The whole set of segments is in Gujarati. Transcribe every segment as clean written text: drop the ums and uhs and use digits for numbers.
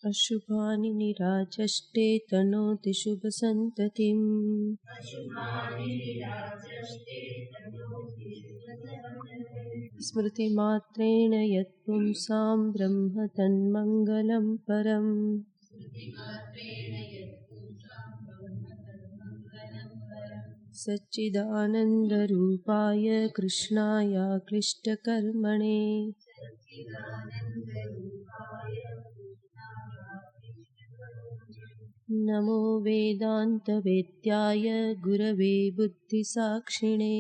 अशुभानि निराचष्टे तनोति शुभसन्ततिम्। स्मृतिमात्रेण यत्पुंसां ब्रह्म तन्मङ्गलं परम्। सच्चिदानन्दरूपाय कृष्णाय क्लिष्टकर्मणे नमो वेदान्तवेद्याय गुरवे बुद्धिसाक्षिणे।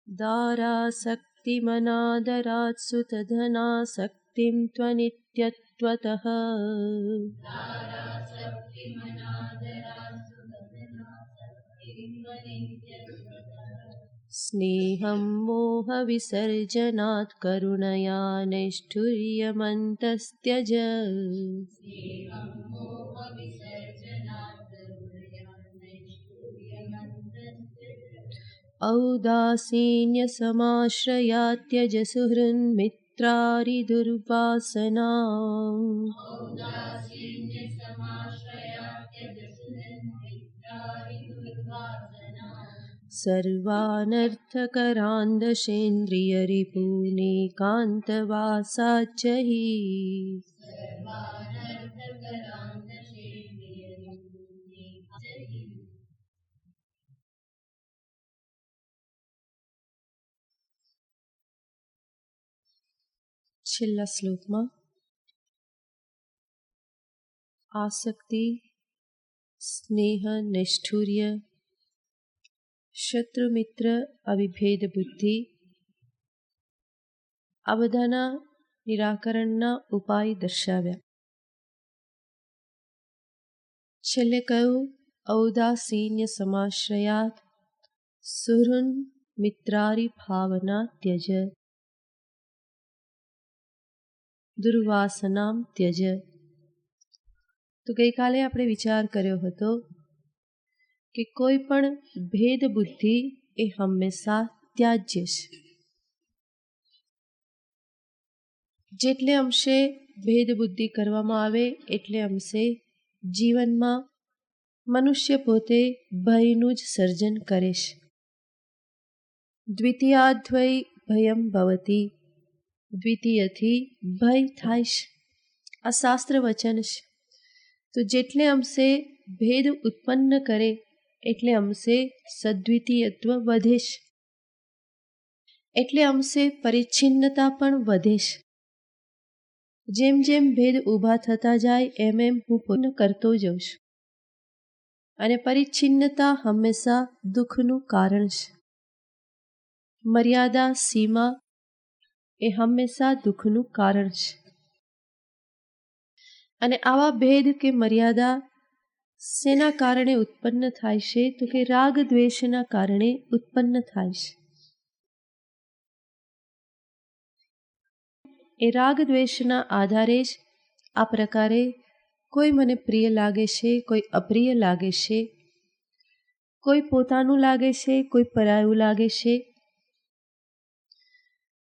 दारासक्तिमनादरात् सुतधनासक्तिं त्वनित्यत्वतः स्नेहं मोहविसर्जनात् करुणया नैष्ठुर्यमन्तस्त्यज। औदासीन्यसमाश्रयात् त्यज सुहृन्मित्रारिदुर्वासनाम्। सर्वानर्थकरान्दशेन्द्रियरिपूनेकान्तवासाच्च हि છેલ્લા શ્લોકમાં આસક્તિ, સ્નેહ, નૈષ્ઠુર્ય, શત્રુમિત્ર, અવિભેદ બુદ્ધિ આ બધાના નિરાકરણના ઉપાય દર્શાવ્યા. છેલ્લે કહ્યું ઔદાસીન્ય સમાશ્રયાત સુહૃન મિત્રારી ભાવના ત્યજ દુર્વાસનામ ત્યજ. તો ગઈકાલે આપણે વિચાર કર્યો હતો કે કોઈ પણ ભેદ બુદ્ધિ એ હંમેશા ત્યાજ્ય છે. જેટલે અંશે ભેદ બુદ્ધિ કરવામાં આવે એટલે અંશે જીવનમાં મનુષ્ય પોતે ભયનું જ સર્જન કરે છે. દ્વિતીયાદ્વય ભયમ ભવતી, દ્વિતીયથી ભય થાય છે. આ શાસ્ત્ર વચન છે. તો જેટલે અંશે ભેદ ઉત્પન્ન કરે એટલે અંશે સદ્વિતીયત્વ વધે છે, એટલે અંશે પરિચ્છિન્નતા પણ વધે છે. જેમ જેમ ભેદ ઊભા થતા જાય એમ એમ હું પૂર્ણ કરતો જઉં છું. અને પરિચ્છિન્નતા હંમેશા દુઃખનું કારણ છે. મર્યાદા, સીમા એ હંમેશા દુઃખનું કારણ છે. અને આવા ભેદ કે મર્યાદા શેના કારણે ઉત્પન્ન થાય છે? તો કે રાગ દ્વેષના કારણે ઉત્પન્ન થાય છે. એ રાગ દ્વેષના આધારે જ આ પ્રકારે કોઈ મને પ્રિય લાગે છે, કોઈ અપ્રિય લાગે છે, કોઈ પોતાનું લાગે છે, કોઈ પરાયું લાગે છે.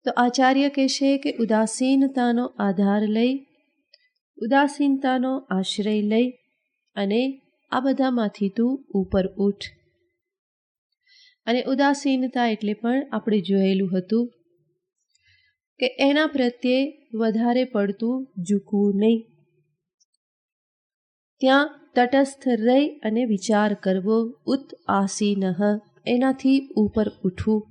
તો આચાર્ય કહેશે કે ઉદાસીનતાનો આધાર લઈ, ઉદાસીનતાનો આશ્રય લઈ અને આ બધામાંથી તું ઉપર ઉઠ. અને ઉદાસીનતા એટલે પણ આપણે જોયેલું હતું કે એના પ્રત્યે વધારે પડતું ઝૂકવું નહીં. ત્યાં તટસ્થ રહી અને વિચાર કરવો. ઉત આસીનઃ, એનાથી ઉપર ઉઠવું.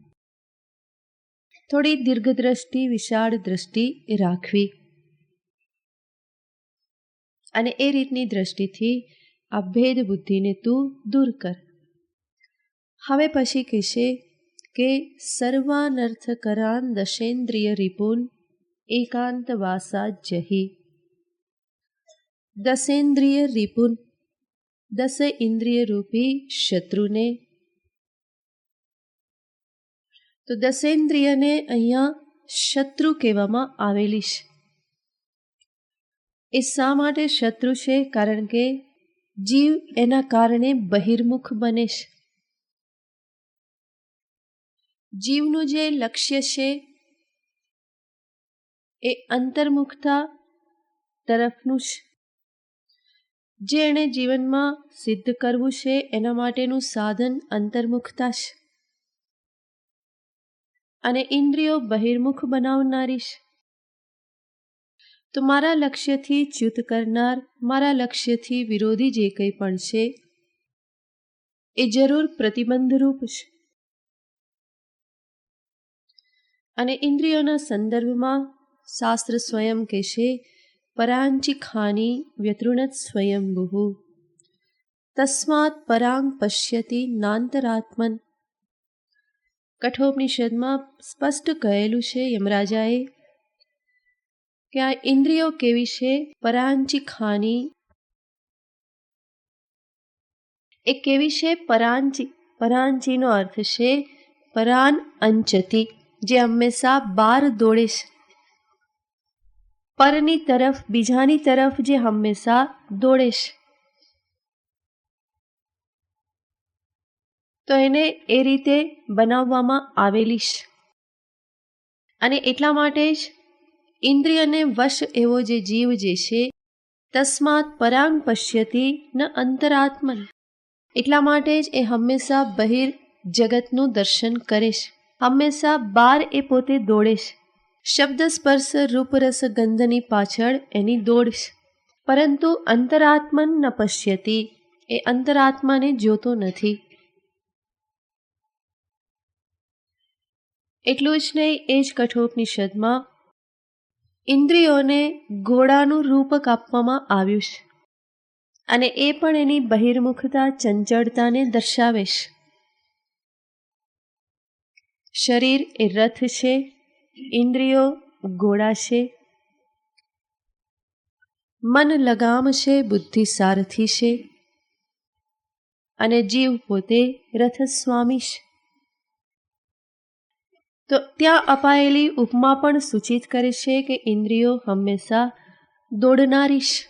થોડી દીર્ઘદ્રષ્ટિ, વિશાળ દ્રષ્ટિ રાખવી. અને એ રીતની દ્રષ્ટિથી આ ભેદ બુદ્ધિને તું દૂર કર. હવે પછી કહેશે કે સર્વાનર્થકરાન દશેન્દ્રિય રિપુન એકાંતવાસા જહી. દશેન્દ્રિય રિપુન, 10 ઇન્દ્રિય રૂપી શત્રુને. તો દશેન્દ્રિયને અહીંયા શત્રુ કહેવામાં આવેલી છે. એ શા માટે શત્રુ છે? કારણ કે જીવ એના કારણે બહિર્મુખ બને છે. જીવનું જે લક્ષ્ય છે એ અંતર્મુખતા તરફનું છે. જે એણે જીવનમાં સિદ્ધ કરવું છે એના માટેનું સાધન અંતર્મુખતા છે. અને ઇન્દ્રિયો બહિર્મુખ બનાવનારી છે. તો મારા લક્ષ્યથી ચ્યુત કરનાર, મારા લક્ષ્યથી વિરોધી જે કંઈ પણ છે એ જરૂર પ્રતિબંધરૂપ છે. અને ઇન્દ્રિયોના સંદર્ભમાં શાસ્ત્ર સ્વયં કહેશે, પરાંચી ખાની વ્યતૃણત સ્વયંભુઃ તસ્માત પરાંગ પશ્યતિ નાંતરાત્મન. કઠોપનિષદમાં સ્પષ્ટ કહેલું છે યમરાજાએ કે આ ઇન્દ્રિયો કેવી છે, પરાંચી ખાની એ કેવી છે. પરાંચીનો અર્થ છે પરાન અંચતી, જે હંમેશા બહાર દોડે છે. પરની તરફ, બીજાની તરફ જે હંમેશા દોડે છે. તો એને એ રીતે બનાવવામાં આવેલી છે. અને એટલા માટે જ ઇન્દ્રિયને વશ એવો જે જીવ જે છે, તસ્માત પરાંગ પશ્યતિ ન અંતરાત્મન, એટલા માટે જ એ હંમેશા બહિર જગતનું દર્શન કરે છે. હંમેશા બહાર એ પોતે દોડે છે. શબ્દ સ્પર્શ રૂપ રસ ગંધની પાછળ એની દોડ છે. પરંતુ અંતરાત્મન ન પશ્યતિ, એ અંતરાત્માને જોતો નથી. એટલું જ નહીં, એ જ કઠોપનિષદમાં ઇન્દ્રિયોને ઘોડાનું રૂપક આપવામાં આવ્યું છે. અને એ પણ એની બહિર્મુખતા, ચંચળતાને દર્શાવે છે. શરીર એ રથ છે, ઇન્દ્રિયો ઘોડા છે, મન લગામ છે, બુદ્ધિ સારથી છે, અને જીવ પોતે રથ સ્વામી છે. તો ત્યાં અપાયેલી ઉપમા પણ સૂચિત કરે છે કે ઇન્દ્રિયો હંમેશા દોડનારી છે.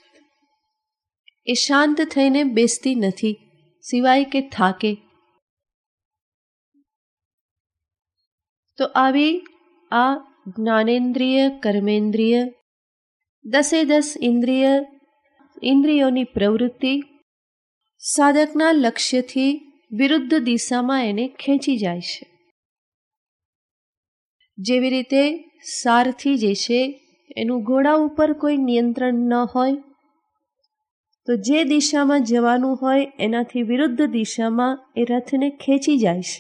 એ શાંત થઈને બેસતી નથી, સિવાય કે થાકે. તો આવી આ જ્ઞાનેન્દ્રિય, કર્મેન્દ્રિય, 10 ઇન્દ્રિયોની પ્રવૃત્તિ સાધકના લક્ષ્યથી વિરુદ્ધ દિશામાં એને ખેંચી જાય છે. જેવી રીતે સારથી જે છે એનું ઘોડા ઉપર કોઈ નિયંત્રણ ન હોય, તો જે દિશામાં જવાનું હોય એનાથી વિરુદ્ધ દિશામાં એ રથને ખેંચી જાય છે.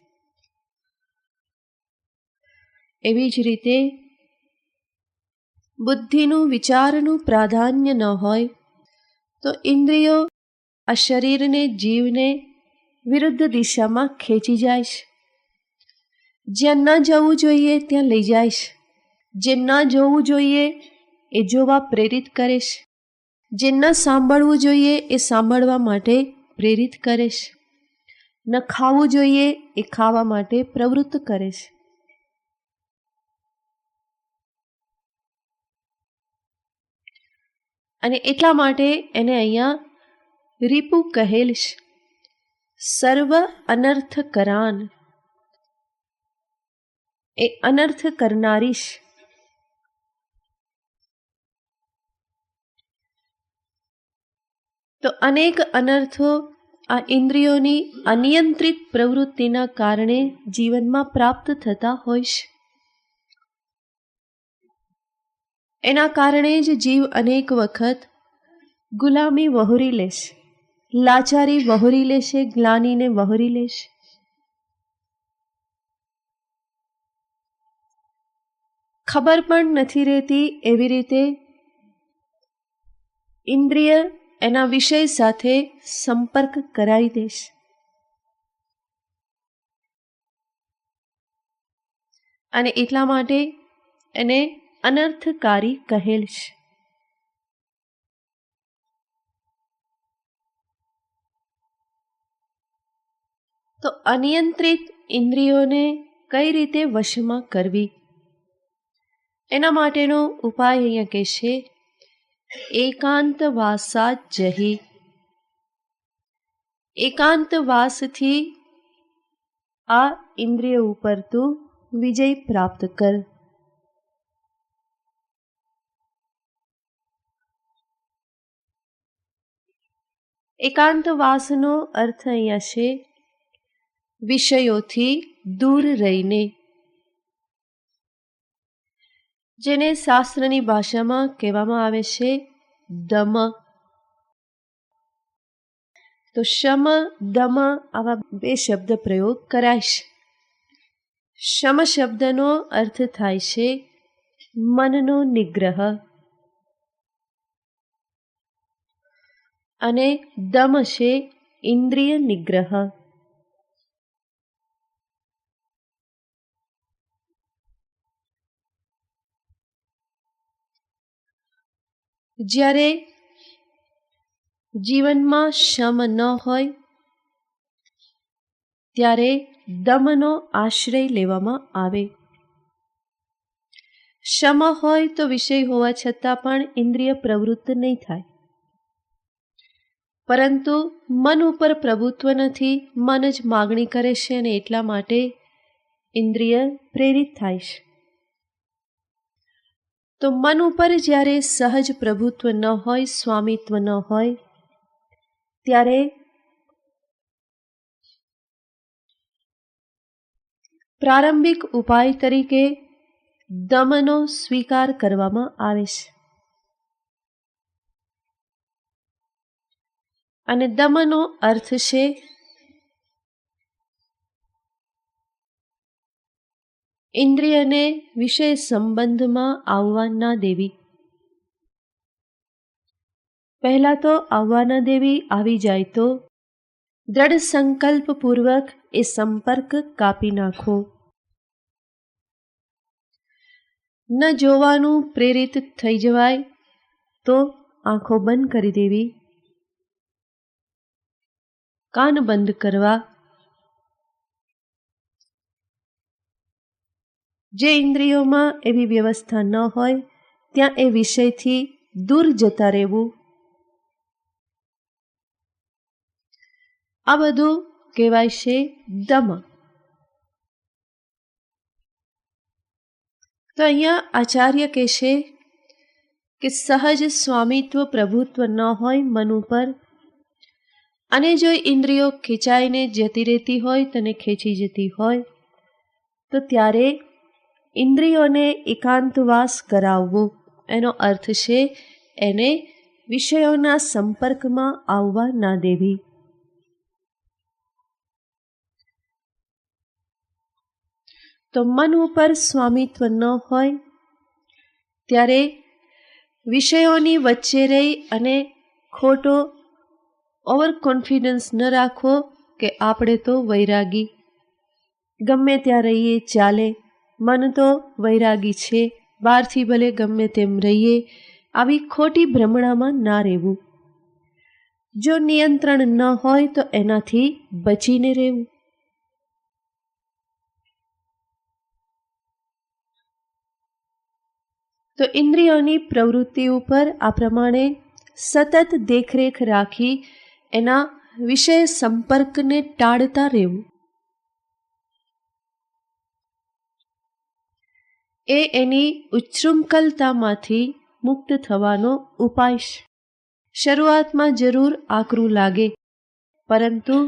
એવી જ રીતે બુદ્ધિનું, વિચારનું પ્રાધાન્ય ન હોય તો ઇન્દ્રિયો આ શરીરને, જીવને વિરુદ્ધ દિશામાં ખેંચી જાય છે. જ્યાં ન જવું જોઈએ ત્યાં લઈ જાય છે. જે ન જોવું જોઈએ એ જોવા પ્રેરિત કરે છે. જે ન સાંભળવું જોઈએ એ સાંભળવા માટે પ્રેરિત કરે છે. ન ખાવું જોઈએ એ ખાવા માટે પ્રવૃત્ત કરે છે. અને એટલા માટે એને અહીંયા રીપુ કહેલ છે. સર્વ અનર્થ કરાન, એ અનર્થ કરનારી છે. તો અનેક અનર્થો આ ઇન્દ્રિયોની અનિયંત્રિત પ્રવૃત્તિના કારણે જીવનમાં પ્રાપ્ત થતા હોય છે. એના કારણે જ જીવ અનેક વખત ગુલામી વહોરી લેશે, લાચારી વહોરી લેશે, ગ્લાનીને વહોરી લેશે. ખબર પણ નથી રહેતી એવી રીતે ઇન્દ્રિય એના વિષય સાથે સંપર્ક કરાવી દેશે. અને એટલા માટે એને અનર્થકારી કહેલ છે. તો અનિયંત્રિત ઇન્દ્રિયોને કઈ રીતે વશમાં કરવી, એના માટેનો ઉપાય અહીંયા કહેશે, એકાંતવાસાત જહી. એકાંતવાસથી આ ઇન્દ્રિય ઉપર તું વિજય પ્રાપ્ત કર. એકાંતવાસનો અર્થ અહીંયા છે વિષયોથી દૂર રહીને, જેને શાસ્ત્રની ભાષામાં કહેવામાં આવે છે દમ. તો શમ દમ આવા બે શબ્દ પ્રયોગ કરાય છે. શમ શબ્દનો અર્થ થાય છે મનનો નિગ્રહ અને દમ છે ઇન્દ્રિય નિગ્રહ. જ્યારે જીવનમાં શમ ન હોય ત્યારે દમનો આશ્રય લેવામાં આવે. શમ હોય તો વિષય હોવા છતાં પણ ઇન્દ્રિય પ્રવૃત્ત નહીં થાય, પરંતુ મન ઉપર પ્રભુત્વ નથી, મન જ માગણી કરે છે અને એટલા માટે ઇન્દ્રિય પ્રેરિત થાય છે. તો મન ઉપર જ્યારે સહજ પ્રભુત્વ ન હોય, સ્વામિત્વ ન હોય, ત્યારે પ્રારંભિક ઉપાય તરીકે દમનો સ્વીકાર કરવામાં આવે છે. અને દમનો અર્થ છે ઇન્દ્રિયને વિષય સંબંધમાં આવવા ના દેવી. પહેલા તો આવવા ન દેવી, આવી જાય તો દ્રઢ સંકલ્પપૂર્વક એ સંપર્ક કાપી નાખો. ન જોવાનું પ્રેરિત થઈ જવાય તો આંખો બંધ કરી દેવી, કાન બંધ કરવા. જે ઇન્દ્રિયોમાં એવી વ્યવસ્થા ન હોય ત્યાં એ વિષયથી દૂર જતા રહેવું. આ બધું કહેવાય છે દમ. તો અહીંયા આચાર્ય કહેશે કે સહજ સ્વામિત્વ પ્રભુત્વ ન હોય મન ઉપર, અને જો ઇન્દ્રિયો ખેંચાઈને જતી રહેતી હોય, તને ખેંચી જતી હોય, તો ત્યારે ઇન્દ્રિયોને એકાંતવાસ કરાવવો. એનો અર્થ છે એને વિષયોના સંપર્કમાં આવવા ના દેવી. તો મન ઉપર સ્વામિત્વ ન હોય ત્યારે વિષયોની વચ્ચે રહી અને ખોટો ઓવર કોન્ફિડન્સ ન રાખો કે આપણે તો વૈરાગી, ગમે ત્યાં રહીએ ચાલે, મન તો વૈરાગી છે, બહારથી ભલે ગમે તેમ રહીએ, આવી ખોટી ભ્રમણામાં ના રહેવું. જો નિયંત્રણ ન હોય તો એનાથી બચીને રહેવું. તો ઇન્દ્રિયોની પ્રવૃત્તિ ઉપર આ પ્રમાણે સતત દેખરેખ રાખી એના વિષય સંપર્કને ટાળતા રહેવું. એ એની ઉચ્છૃંખલતામાંથી મુક્ત થવાનો ઉપાય છે. શરૂઆતમાં જરૂર આકરું લાગે, પરંતુ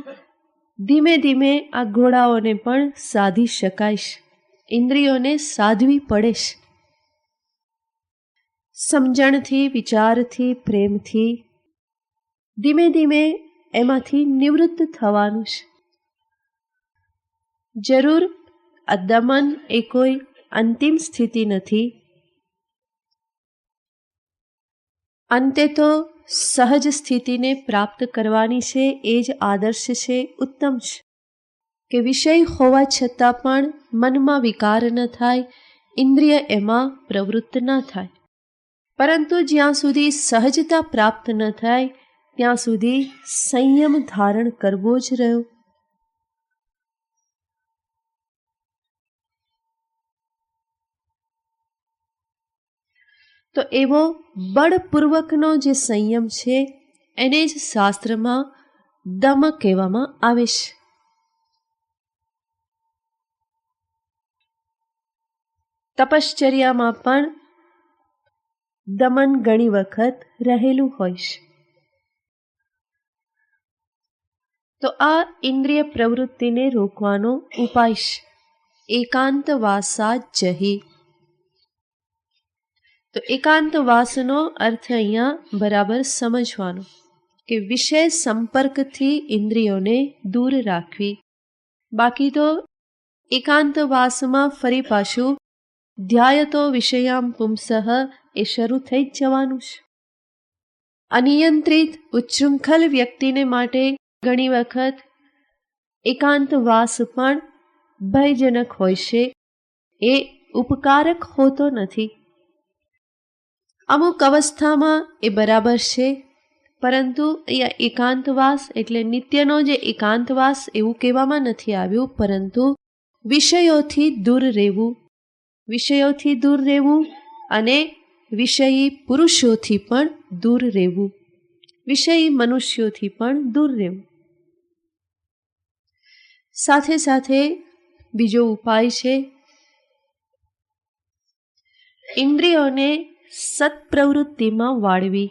ધીમે ધીમે આ ઘોડાઓને પણ સાધી શકાય છે. ઇન્દ્રિયોને સાધવી પડે છે. સમજણથી, વિચારથી, પ્રેમથી ધીમે ધીમે એમાંથી નિવૃત્ત થવાનું છે. જરૂર આ દમન એ કોઈ અંતિમ સ્થિતિ નથી. અંતે તો સહજ સ્થિતિને પ્રાપ્ત કરવાની છે. એ જ આદર્શ છે, ઉત્તમ છે કે વિષય હોવા છતાં પણ મનમાં વિકાર ન થાય, ઇન્દ્રિય એમાં પ્રવૃત્ત ન થાય. પરંતુ જ્યાં સુધી સહજતા પ્રાપ્ત ન થાય ત્યાં સુધી સંયમ ધારણ કરવો જ રહ્યો. તો એવો બળપૂર્વકનો જે સંયમ છે એને જ શાસ્ત્રમાં દમ કહેવામાં આવે છે. તપશ્ચર્યામાં પણ દમન ઘણી વખત રહેલું હોય છે. તો આ ઇન્દ્રિય પ્રવૃત્તિને રોકવાનો ઉપાય છે એકાંતવાસાજ્જહિ. તો એકાંતવાસનો અર્થ અહીંયા બરાબર સમજવાનો કે વિષય સંપર્કથી ઇન્દ્રિયોને દૂર રાખવી. બાકી તો એકાંતવાસમાં ફરી પાછું ધ્યાયતો વિષયામ પુંસઃ એ શરૂ થઈ જ જવાનું છે. અનિયંત્રિત ઉચ્છૃંખલ વ્યક્તિને માટે ઘણી વખત એકાંતવાસ પણ ભયજનક હોય છે, એ ઉપકારક હોતો નથી. અમુક અવસ્થામાં એ બરાબર છે, પરંતુ અહીંયા એકાંતવાસ એટલે નિત્યનો જે એકાંતવાસ એવું કહેવામાં નથી આવ્યું, પરંતુ વિષયોથી દૂર રહેવું, વિષયોથી દૂર રહેવું અને વિષયી પુરુષોથી પણ દૂર રહેવું, વિષયી મનુષ્યોથી પણ દૂર રહેવું. સાથે સાથે બીજો ઉપાય છે ઇન્દ્રિયોને સત્પ્રવૃત્તિમાં વાળવી.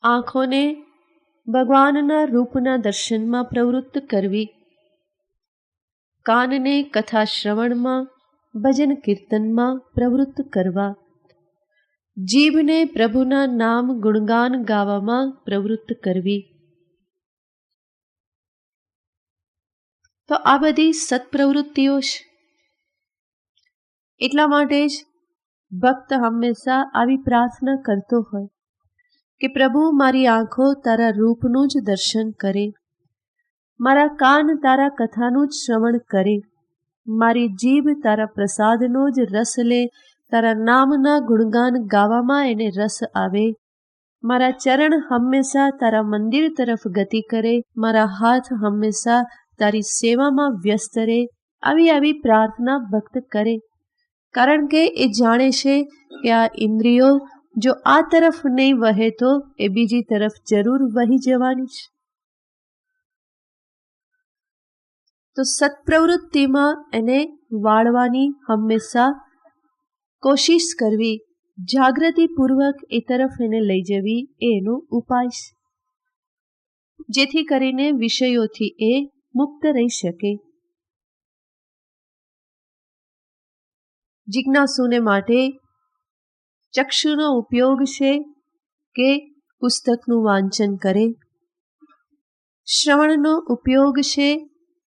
આંખોને ભગવાનના રૂપના દર્શનમાં પ્રવૃત્ત કરવી, કાનને કથા શ્રવણમાં, ભજન કીર્તનમાં પ્રવૃત્ત કરવા, જીભને પ્રભુના નામ ગુણગાન ગાવામાં પ્રવૃત્ત કરવી. તો આ બધી સત્પ્રવૃત્તિઓ છે. એટલા માટે જ ભક્ત હંમેશા આવી પ્રાર્થના કરતો હોય કે પ્રભુ મારી આંખો તારા રૂપનું જ દર્શન કરે, મારા કાન તારા કથાનું જ શ્રવણ કરે, મારી જીભ તારા પ્રસાદનો જ રસ લે, તારા નામના ગુણગાન ગાવામાં એને રસ આવે, મારા ચરણ હંમેશા તારા મંદિર તરફ ગતિ કરે, મારા હાથ હંમેશા તારી સેવામાં વ્યસ્ત રહે. આવી પ્રાર્થના ભક્ત કરે, કારણ કે એ જાણે છે કે આ ઇન્દ્રિયો જો આ તરફ નહીં વહે તો એ બીજી તરફ જરૂર વહી જવાની છે. તો સત્પ્રવૃત્તિમાં એને વાળવાની હંમેશા કોશિશ કરવી, જાગૃતિપૂર્વક એ તરફ એને લઈ જવી, એનો ઉપાય છે, જેથી કરીને વિષયોથી એ મુક્ત રહી શકે. જિજ્ઞાસુને માટે ચક્ષુનો ઉપયોગ છે કે પુસ્તકનું વાંચન કરે, શ્રવણનો ઉપયોગ છે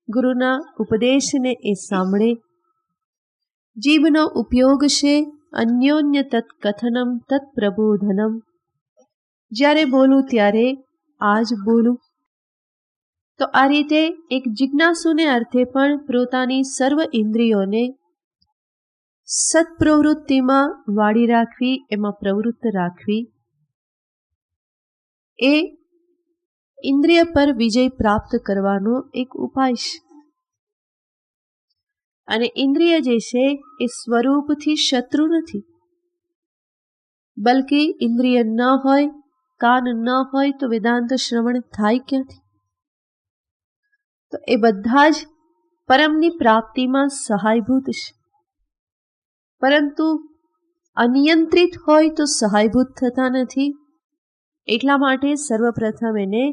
ગુરુના ઉપદેશને એ સાંભળે, જીભનો ઉપયોગ છે અન્યોન્ય તત્કથનમ તત્પ્રબોધનમ, જ્યારે બોલું ત્યારે આજ બોલું. તો આ રીતે એક જિજ્ઞાસુને અર્થે પણ પોતાની સર્વ ઇન્દ્રિયોને સત્પ્રવૃત્તિમાં વાળી રાખવી, એમાં પ્રવૃત્ત રાખવી, એ ઇન્દ્રિય પર વિજય પ્રાપ્ત કરવાનો એક ઉપાય છે. અને ઇન્દ્રિય જે છે એ સ્વરૂપથી શત્રુ નથી, બલકે ઇન્દ્રિય ન હોય, કાન ન હોય તો વેદાંત શ્રવણ થાય ક્યાંથી? તો એ બધા જ પરમની પ્રાપ્તિમાં સહાયભૂત છે, પરંતુ અનિયંત્રિત હોય તો સહાયભૂત થતા નથી. એટલા માટે સર્વપ્રથમ એને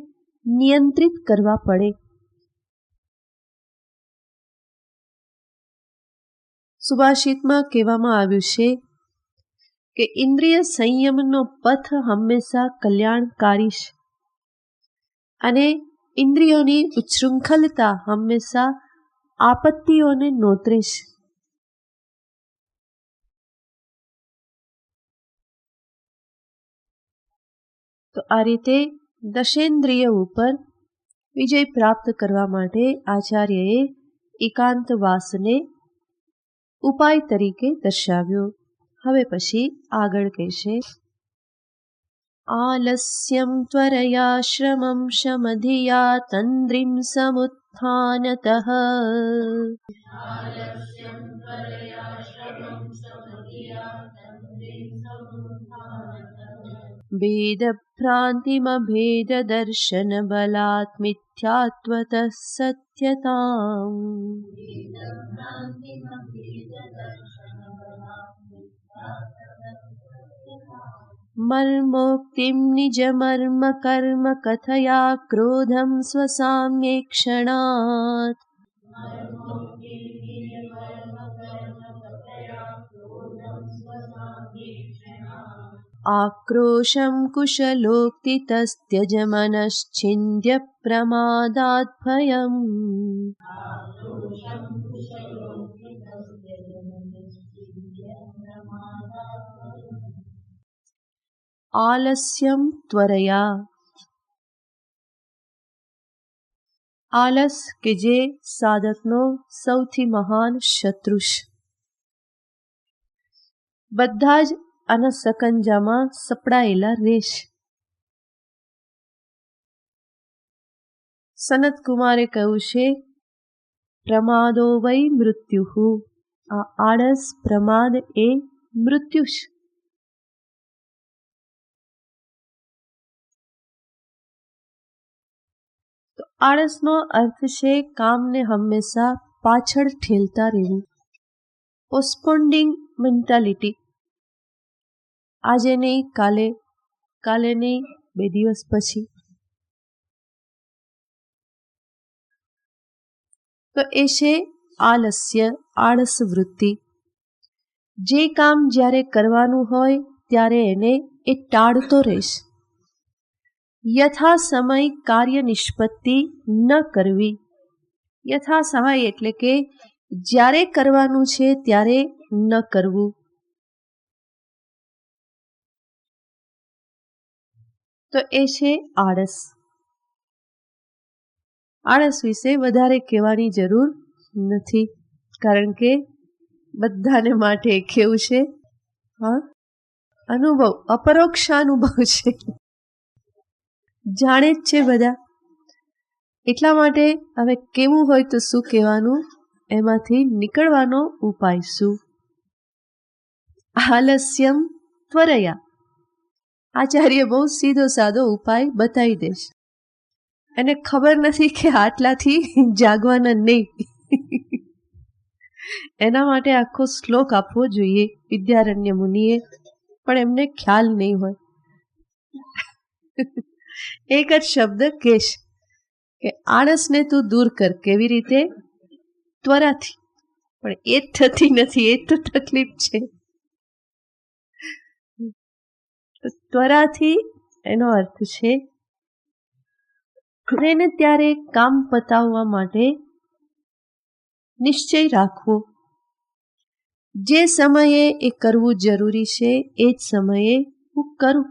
નિયંત્રિત કરવા પડે. સુભાષિતમાં કહેવામાં આવ્યું છે કે ઇન્દ્રિય સંયમનો પથ હંમેશા કલ્યાણકારી છે અને ઇન્દ્રિયોની ઉચ્છૃંખલતા હંમેશા આપત્તિઓને નોતરે છે. તો આ રીતે દશેન્દ્રિય ઉપર વિજય પ્રાપ્ત કરવા માટે આચાર્યએ એકાંતવાસને ઉપાય તરીકે દર્શાવ્યો. હવે પછી આગળ કહેશે આલસ્યમ ત્વરયા શ્રમમ શમધિયા તંદ્રિમ સમુત્થાનતઃ भेदभ्रान्तिमभेददर्शनबलात् मिथ्यात्वतः सत्यताम्। मर्मोक्तिं निजमर्म कर्म कथया क्रोधं स्वसाम्येक्षणात्। आक्रोशं कुशलोक्तितस्त्यज मनश्छिन्द्य प्रमादात् भयम्। आलस्यं त्वरया। આલસ કે જે સાધકનો સૌથી મહાન શત્રુ છે. બધા જ આના સકંજામાં સપડાયેલા રેશ. સનત કુમારે કહ્યું છે, પ્રમાદો વૈ મૃત્યુ. આ આળસ પ્રમાદ એ મૃત્યુ છે. તો આળસનો અર્થ છે કામને હંમેશા પાછળ ઠેલતા રહેવું. પોસ્ટપોન્ડિંગ મેન્ટાલિટી. આજે નહીં કાલે, કાલે નહીં 2 દિવસ પછી. તો એ છે આલસ્ય, આળસ વૃત્તિ. જે કામ જ્યારે કરવાનું હોય ત્યારે એને એ ટાળતો રહેશ. યથા સમય કાર્ય નિષ્પત્તિ ન કરવી. યથા સમય એટલે કે જ્યારે કરવાનું છે ત્યારે ન કરવું. તો એ છે આળસ. આળસ વિશે વધારે કહેવાની જરૂર નથી, કારણ કે બધાને માટે કેવું છે, અનુભવ, અપરોક્ષ અનુભવ છે, જાણે જ છે બધા. એટલા માટે હવે કેવું હોય તો શું કહેવાનું, એમાંથી નીકળવાનો ઉપાય શું? આલસ્યમ ત્વરયા. આચાર્ય બહુ સીધો સાદો ઉપાય બતાવી દેશ. એને ખબર નથી કે આટલાથી જાગવાના નહીં. એના માટે આખો શ્લોક આપવો જોઈએ વિદ્યારણ્ય મુનિએ, પણ એમને ખ્યાલ નહીં હોય. એક જ શબ્દ કહેશ કે આળસને તું દૂર કર. કેવી રીતે? ત્વરાથી. પણ એ જ થતી નથી, એ તો તકલીફ છે. ત્વરાથી એનો અર્થ છે એને ત્યારે કામ પતાવવા માટે નિશ્ચય રાખવો. જે સમયે એ કરવું જરૂરી છે એ જ સમયે હું કરું.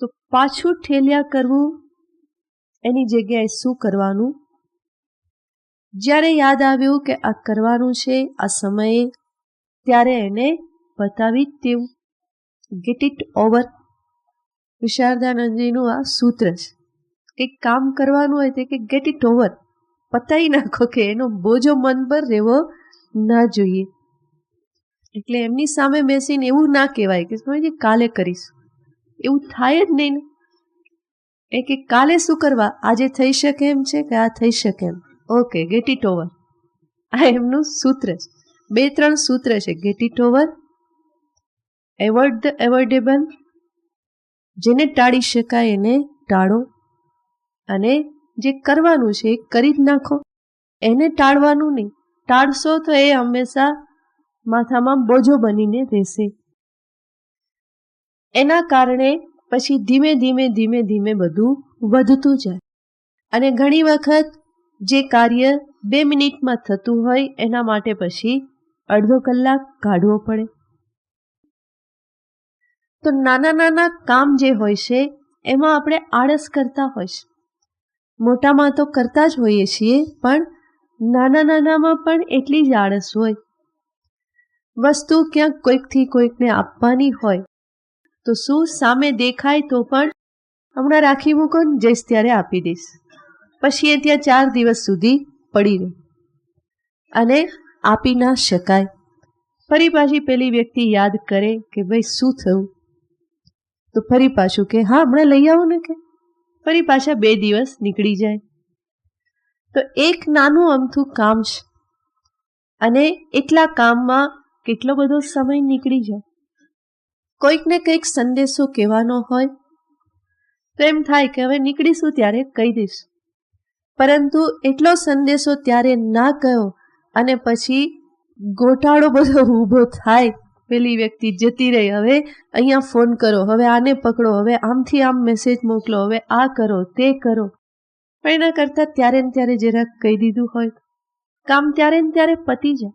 તો પાછું ઠેલ્યા કરવું, એની જગ્યાએ શું કરવાનું? જ્યારે યાદ આવ્યું કે આ કરવાનું છે આ સમયે, ત્યારે એને પતાવી જ દેવું. Gate it over. વિશારદાનંદજીનું આ સૂત્ર છે. કંઈક કામ કરવાનું હોય તે કે ગેટ ઇટ ઓવર, પતાવી નાખો, કે એનો બોજો મન પર રહેવો ના જોઈએ. એટલે એમની સામે બેસીને એવું ના કહેવાય કે સ્વામીજી કાલે કરીશ. એવું થાય જ નહીં ને. એ કે કાલે શું કરવા, આજે થઈ શકે એમ છે કે આ થઈ શકે એમ, ઓકે ગેટ ઇટ ઓવર. આ એમનું સૂત્ર છે. 2-3 સૂત્ર છે. Get it over, avoid the avoidable. જેને ટાળી શકાય એને ટાળો, અને જે કરવાનું છે એ કરી જ નાખો. એને ટાળવાનું નહીં. ટાળશો તો એ હંમેશા માથામાં બોજો બનીને રહેશે. એના કારણે પછી ધીમે ધીમે ધીમે ધીમે બધું વધતું જાય. અને ઘણી વખત જે કાર્ય 2 મિનિટમાં થતું હોય એના માટે પછી અડધો કલાક કાઢવો પડે. તો નાના નાના કામ જે હોય છે એમાં આપણે આળસ કરતા હોય છે. મોટામાં તો કરતા જ હોઈએ છીએ, પણ નાના નાનામાં પણ એટલી જ આળસ હોય. વસ્તુ ક્યાંક કોઈકથી કોઈકને આપવાની હોય તો શું સામે દેખાય તો પણ હમણાં રાખી મૂકો ને, જઈશ ત્યારે આપી દઈશ. પછી એ ત્યાં 4 દિવસ સુધી પડી રહે અને આપી ના શકાય. ફરી પાછી પેલી વ્યક્તિ યાદ કરે કે ભાઈ શું થયું, તો ફરી પાછું કે હા હમણાં લઈ આવો ને, કે ફરી પાછા 2 દિવસ નીકળી જાય. તો એક નાનું અમથું કામ છે અને એટલા કામમાં કેટલો બધો સમય નીકળી જાય. કોઈકને કંઈક સંદેશો કહેવાનો હોય તો એમ થાય કે હવે નીકળીશું ત્યારે કહી દઈશ, પરંતુ એટલો સંદેશો ત્યારે ના કહ્યો અને પછી ગોટાળો બધો ઊભો થાય. પેલી વ્યક્તિ જતી રહી, હવે અહીંયા ફોન કરો, હવે આને પકડો, હવે આમથી આમ મેસેજ મોકલો, હવે આ કરો તે કરો. પણ એના કરતાં ત્યારે ને ત્યારે જરાક કહી દીધું હોય કામ ત્યારે ને ત્યારે પતી જાય.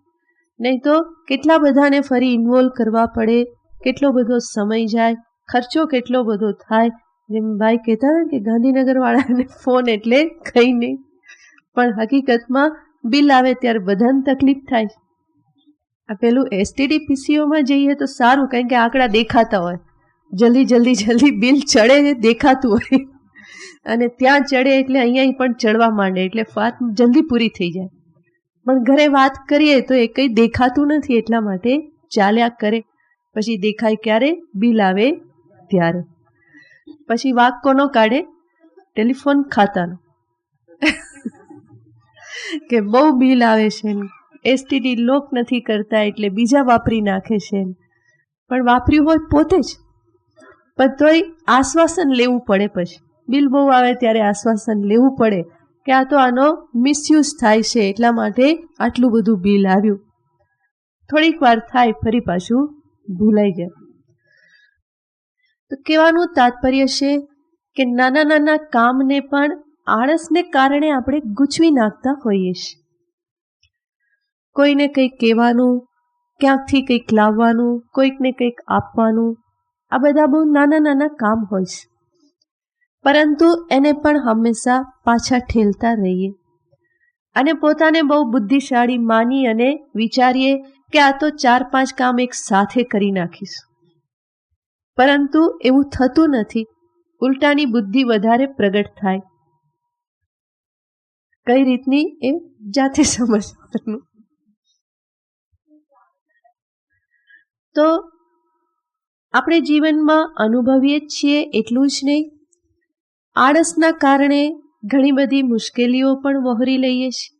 નહીં તો કેટલા બધાને ફરી ઇન્વોલ્વ કરવા પડે, કેટલો બધો સમય જાય, ખર્ચો કેટલો બધો થાય. જેમ ભાઈ કહેતા હતા કે ગાંધીનગરવાળાને ફોન એટલે કંઈ નહીં, પણ હકીકતમાં બિલ આવે ત્યારે બધાને તકલીફ થાય. આ પેલું એસટીડી પીસીઓમાં જઈએ તો સારું, કારણ કે આંકડા દેખાતા હોય, જલ્દી બિલ ચડે દેખાતું હોય, અને ત્યાં ચડે એટલે અહીંયા પણ ચડવા માંડે, એટલે વાત જલ્દી પૂરી થઈ જાય. પણ ઘરે વાત કરીએ તો એ કંઈ દેખાતું નથી, એટલા માટે ચાલ્યા કરે. પછી દેખાય ક્યારે? બિલ આવે ત્યારે. પછી વાક કોનો કાઢે? ટેલિફોન ખાતાનો કે બહુ બિલ આવે છે, એસટીડી લોક નથી કરતા એટલે બીજા વાપરી નાખે છે. પણ વાપર્યું હોય પોતે જ, પણ તોય આશ્વાસન લેવું પડે. પછી બિલ બહુ આવે ત્યારે આશ્વાસન લેવું પડે કે આ તો આનો મિસયુઝ થાય છે, એટલા માટે આટલું બધું બિલ આવ્યું. થોડીક વાર થાય ફરી પાછું ભૂલાઈ જાય. તો કહેવાનું તાત્પર્ય છે કે નાના નાના કામને પણ આળસને કારણે આપણે ગૂંચવી નાખતા હોઈએ છીએ. કોઈને કંઈક કહેવાનું, ક્યાંકથી કંઈક લાવવાનું, કોઈકને કંઈક આપવાનું, આ બધા બહુ નાના નાના કામ હોય છે, પરંતુ એને પણ હંમેશા પાછા ઠેલતા રહીએ અને પોતાને બહુ બુદ્ધિશાળી માની અને વિચારીએ કે આ તો 4-5 કામ એક સાથે કરી નાખીશ. પરંતુ એવું થતું નથી, ઉલટાની બુદ્ધિ વધારે પ્રગટ થાય. કઈ રીતની એ જાતે સમજવાનું. તો આપણે જીવનમાં અનુભવીએ છીએ એટલું જ નહીં, આળસના કારણે ઘણી બધી મુશ્કેલીઓ પણ વહોરી લઈએ છીએ.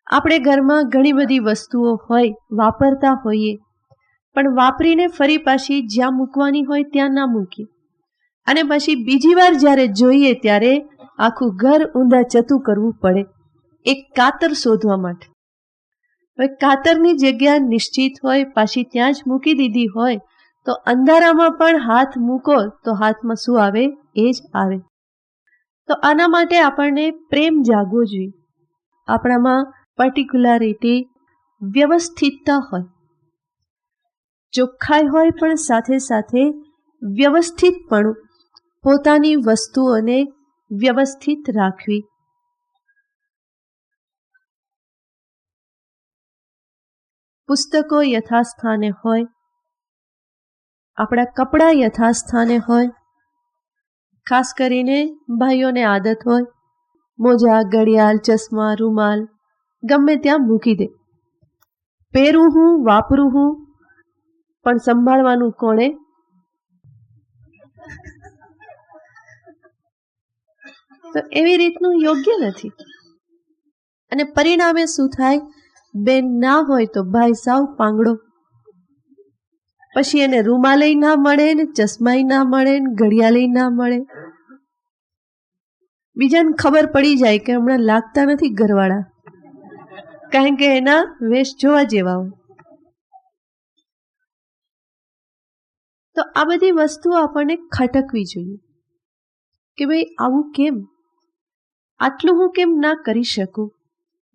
આપણે ઘરમાં ઘણી બધી વસ્તુઓ હોય, વાપરતા હોઈએ, પણ વાપરીને ફરી પાછી જ્યાં મૂકવાની હોય ત્યાં ના મૂકીએ, અને પછી બીજી વાર જ્યારે જોઈએ ત્યારે આખું ઘર ઊંધા ચતું કરવું પડે એક કાતર શોધવા માટે. હવે કાતરની જગ્યા નિશ્ચિત હોય, પાછી ત્યાં જ મૂકી દીધી હોય, તો અંધારામાં પણ હાથ મૂકો તો હાથમાં શું આવે? એ જ આવે. તો આના માટે આપણને પ્રેમ જાગવો જોઈએ. આપણામાં પર્ટિક્યુલારિટી, વ્યવસ્થિતતા હોય, ચોખ્ખાઈ હોય, પણ સાથે સાથે વ્યવસ્થિતપણું, પોતાની વસ્તુઓને વ્યવસ્થિત રાખવી. પુસ્તકો યથાસ્થાને હોય, આપણા કપડાં યથાસ્થાને હોય. ખાસ કરીને ભાઈઓને આદત હોય મોજા, ઘડિયાળ, ચશ્મા, રૂમાલ ગમે ત્યાં મૂકી દે. પહેરું હું, વાપરું હું, પણ સંભાળવાનું કોણે? તો એવી રીતનું યોગ્ય નથી. અને પરિણામે શું થાય? બેન ના હોય તો ભાઈ સાવ પાંગડો. પછી એને રૂમાલેય ના મળે ને, ચશ્માય ના મળે ને, ઘડિયાળેય ના મળે. બીજાને ખબર પડી જાય કે હમણાં લાગતા નથી ઘરવાળા, કારણ કે એના વેશ જોવા જેવા હોય. તો આ બધી વસ્તુઓ આપણને ખટકવી જોઈએ કે ભાઈ આવું કેમ? આટલું હું કેમ ના કરી શકું?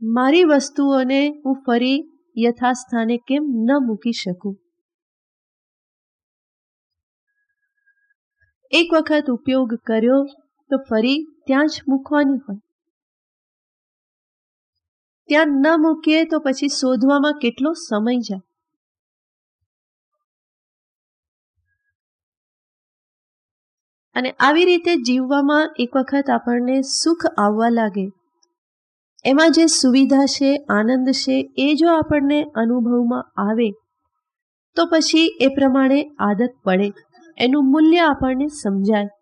મારી વસ્તુઓને હું ફરી યથાસ્થાને કેમ ન મૂકી શકું? એક વખત ઉપયોગ કર્યો તો ફરી ત્યાં જ મૂકવાની હોય. ત્યાં ન મૂકીએ તો પછી શોધવામાં કેટલો સમય જાય. અને આવી રીતે જીવવામાં એક વખત આપણને સુખ આવવા લાગે, એમાં જે સુવિધા છે, આનંદ છે, એ જો આપણને અનુભવમાં આવે તો પછી એ પ્રમાણે આદત પડે, એનું મૂલ્ય આપણને સમજાય.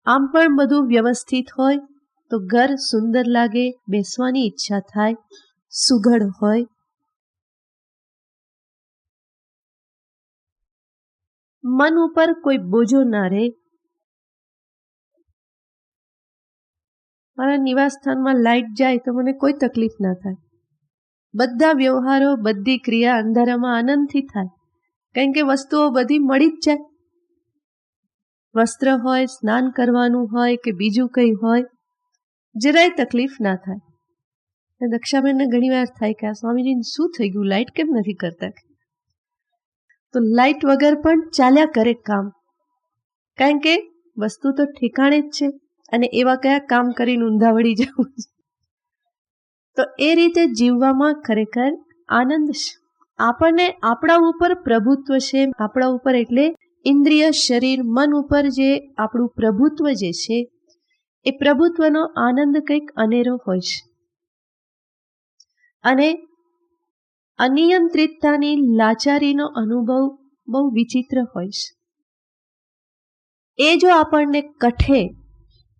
આમ પણ બધું વ્યવસ્થિત હોય તો ઘર સુંદર લાગે, બેસવાની ઈચ્છા થાય, સુઘડ હોય. મન ઉપર કોઈ બોજો ના રહે. મારા નિવાસસ્થાનમાં લાઇટ જાય તો મને કોઈ તકલીફ ના થાય. બધા વ્યવહારો, બધી ક્રિયા અંધારામાં આનંદથી થાય, કારણ કે વસ્તુઓ બધી મળી જ જાય. વસ્ત્ર હોય, સ્નાન કરવાનું હોય કે બીજું કંઈ હોય, જરાય તકલીફ ના થાય. દક્ષાબેનને ઘણી વાર થાય કે આ સ્વામીજીને શું થઈ ગયું, લાઇટ કેમ નથી કરતા? તો લાઇટ વગર પણ ચાલ્યા કરે કામ, કારણ કે વસ્તુ તો ઠેકાણે જ છે, અને એવા કયા કામ કરીને ઊંધા વળી જવું. તો એ રીતે જીવવામાં ખરેખર આનંદ છે. આપણને આપણા ઉપર પ્રભુત્વ છે. આપણા ઉપર એટલે ઇન્દ્રિય, શરીર, મન ઉપર જે આપણું પ્રભુત્વ જે છે, એ પ્રભુત્વનો આનંદ કંઈક અનેરો હોય છે. અને અનિયંત્રિતતાની, લાચારીનો અનુભવ બહુ વિચિત્ર હોય છે. એ જો આપણને કઠે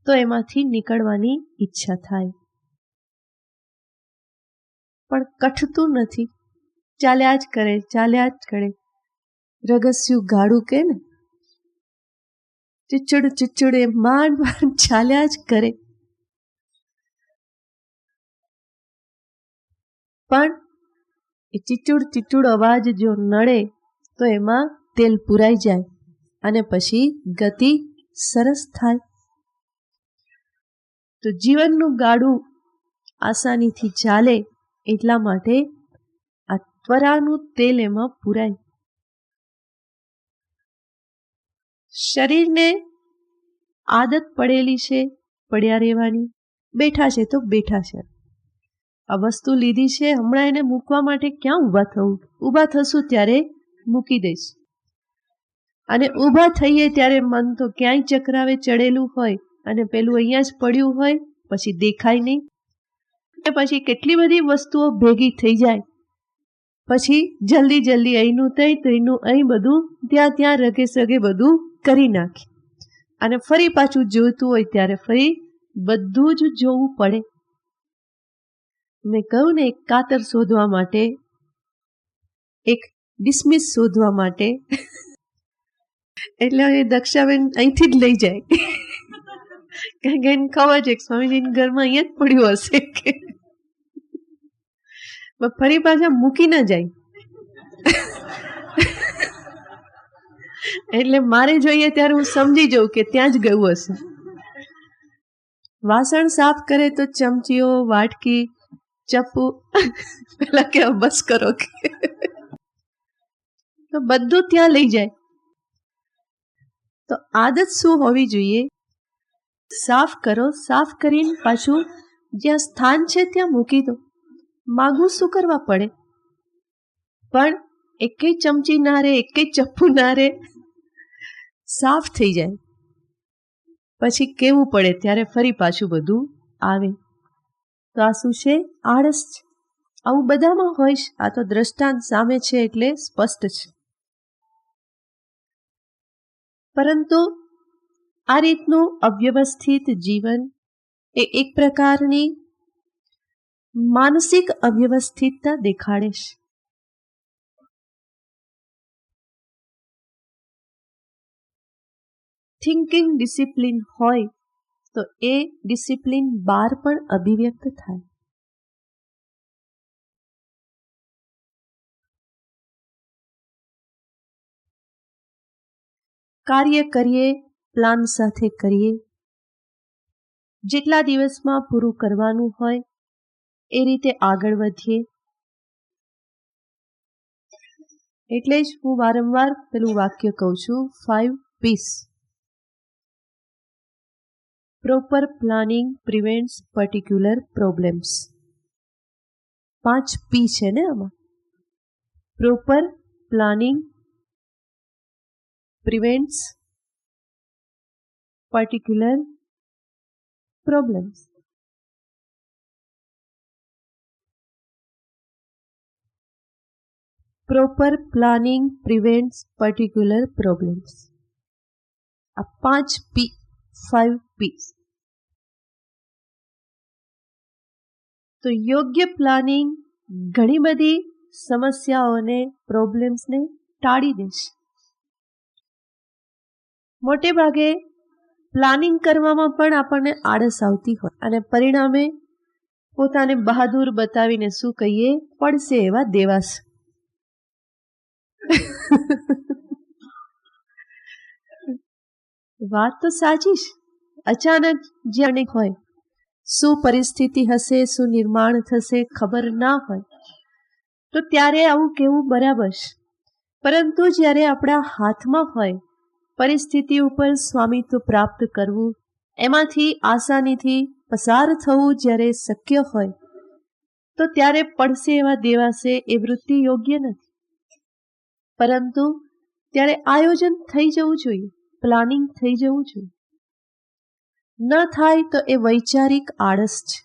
તો એમાંથી નીકળવાની ઈચ્છા થાય, પણ કઠતું નથી, ચાલ્યા જ કરે, ચાલ્યા જ કરે. રગસ્યું ગાડું કે ને, ચીચડ ચીચડ એ માંડ માંડ ચાલ્યા જ કરે. પણ એ ચીચુડ ચીચુડ અવાજ જો નડે તો એમાં તેલ પુરાઈ જાય અને પછી ગતિ સરસ થાય. તો જીવનનું ગાડું આસાનીથી ચાલે એટલા માટે આ ત્વરાનું તેલ એમાં પુરાય. શરીરને આદત પડેલી છે પડ્યા રહેવાની, બેઠા છે તો બેઠા છે. આ વસ્તુ લીધી છે, હમણાં એને મૂકવા માટે ક્યાં ઊભા થવું? ઊભા થશું ત્યારે મૂકી દઈશ. અને ઊભા થઈએ ત્યારે મન તો ક્યાંય ચક્રાવે ચડેલું હોય, અને પેલું અહીંયા જ પડ્યું હોય, પછી દેખાય નહીં. પછી કેટલી બધી વસ્તુઓ ભેગી થઈ જાય, પછી જલ્દી જલ્દી અહીંનું ત્યાં, ત્યાંનું અહીં, બધું ત્યાં ત્યાં રગે સગે બધું કરી નાખે. અને ફરી પાછું જોઈતું હોય ત્યારે ફરી બધું જ જોવું પડે. મેં કહ્યું ને, એક કાતર શોધવા માટે, એક ડિસમિસ શોધવા માટે, એટલે એ દક્ષાબેન અહીંથી જ લઈ જાય, કારણ કે એને ખબર છે કે સ્વામીજીના ઘરમાં અહીંયા જ પડ્યું હશે, કે ફરી પાછા મૂકી ના જાય. એટલે મારે જોઈએ ત્યારે હું સમજી જાઉં કે ત્યાં જ ગયું હશે. વાસણ સાફ કરે તો ચમચીઓ, વાટકી, ચપ્પુ, પેલા કે બસ કરો, કે તો બધું ત્યાં લઈ જાય. તો આદત શું હોવી જોઈએ? સાફ કરો, સાફ કરીને પાછું જ્યાં સ્થાન છે ત્યાં મૂકી દો. માગવું શું કરવા પડે? પણ એકેય ચમચી ના રહે, એકેય ચપ્પુ ના રહે, સાફ થઈ જાય. પછી કેવું પડે ત્યારે ફરી પાછું બધું આવે. તો આ શું છે? આળસ છે. આવું બધામાં હોય છે. આ તો દ્રષ્ટાંત સામે છે એટલે સ્પષ્ટ છે. પરંતુ આ રીતનું અવ્યવસ્થિત જીવન એ એક પ્રકારની માનસિક અવ્યવસ્થિતતા દેખાડે છે. થિંકિંગ ડિસિપ્લિન હોય તો એ ડિસિપ્લિન બહાર પણ અભિવ્યક્ત થાય. કાર્ય કરીએ, પ્લાન સાથે કરીએ, જેટલા દિવસમાં પૂરું કરવાનું હોય એ રીતે આગળ વધીએ. એટલે જ હું વારંવાર પેલું વાક્ય કહું છું, 5 P's. Proper planning prevents particular problems. 5 P છે ને આમાં. Proper planning prevents particular problems. Proper planning prevents particular problems. આ 5 P, 5 P. તો યોગ્ય પ્લાનિંગ ઘણી બધી સમસ્યાઓને, પ્રોબ્લેમ્સને ટાળી દેશે. મોટે ભાગે પ્લાનિંગ કરવામાં પણ આપણને આળસ આવતી હોય અને પરિણામે પોતાને બહાદુર બતાવીને શું કહીએ, પડશે એવા દેવાસ. વાત તો સાચી જ. અચાનક જાણે હોય, શું પરિસ્થિતિ હશે, શું નિર્માણ થશે, ખબર ના હોય, તો ત્યારે આવું કહેવું બરાબર છે. પરંતુ જ્યારે આપણા હાથમાં હોય, પરિસ્થિતિ ઉપર સ્વામિત્વ પ્રાપ્ત કરવું, એમાંથી આસાનીથી પસાર થવું જ્યારે શક્ય હોય, તો ત્યારે પડશે એવા દેવાસે એ વૃત્તિ યોગ્ય નથી. પરંતુ ત્યારે આયોજન થઈ જવું જોઈએ, પ્લાનિંગ થઈ જવું જોઈએ. ન થાય તો એ વૈચારિક આળસ છે.